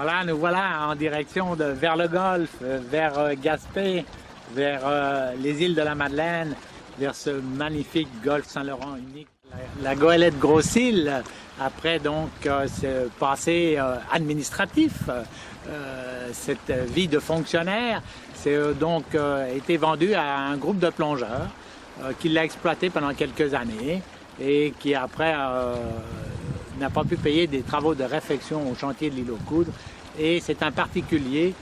Voilà, nous voilà en direction vers le Golfe, vers Gaspé, vers les îles de la Madeleine, vers ce magnifique golfe Saint-Laurent unique. La goélette Gros-Île, après donc ce passé administratif, cette vie de fonctionnaire, c'est donc été vendue à un groupe de plongeurs qui l'a exploité pendant quelques années et qui après n'a pas pu payer des travaux de réfection au chantier de l'île aux Coudres. Et c'est un particulier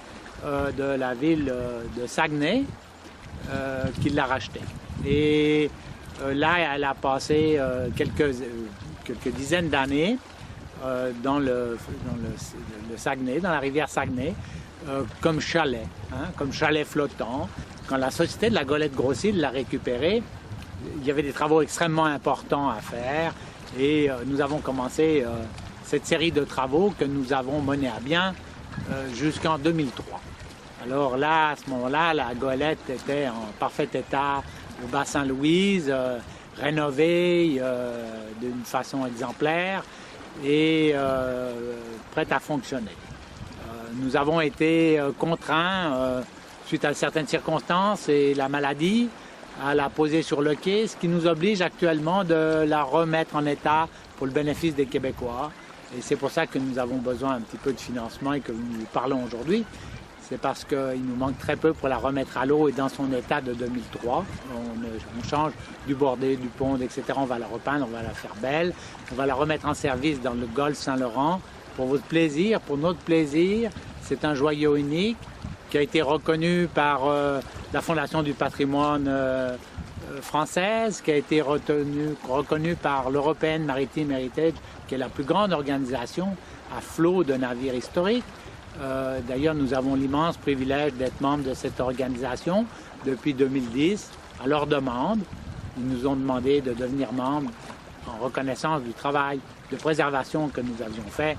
de la ville de Saguenay qui l'a racheté. Et là, elle a passé quelques dizaines d'années dans le Saguenay, dans la rivière Saguenay, comme chalet, comme chalet flottant. Quand la société de la Goélette Gros-Île l'a récupéré, il y avait des travaux extrêmement importants à faire et nous avons commencé cette série de travaux que nous avons menés à bien jusqu'en 2003. Alors là, à ce moment-là, la goélette était en parfait état au bassin Louise, rénovée d'une façon exemplaire et prête à fonctionner. Nous avons été contraints, suite à certaines circonstances et la maladie, à la poser sur le quai, ce qui nous oblige actuellement de la remettre en état pour le bénéfice des Québécois. Et c'est pour ça que nous avons besoin un petit peu de financement et que nous parlons aujourd'hui. C'est parce qu'il nous manque très peu pour la remettre à l'eau et dans son état de 2003. On change du bordé, du pont, etc. On va la repeindre, on va la faire belle. On va la remettre en service dans le golfe Saint-Laurent. Pour votre plaisir, pour notre plaisir, c'est un joyau unique qui a été reconnu par la Fondation du patrimoine française, qui a été reconnu par l'European Maritime Heritage, qui est la plus grande organisation à flot de navires historiques. D'ailleurs, nous avons l'immense privilège d'être membres de cette organisation depuis 2010, à leur demande. Ils nous ont demandé de devenir membres en reconnaissance du travail de préservation que nous avions fait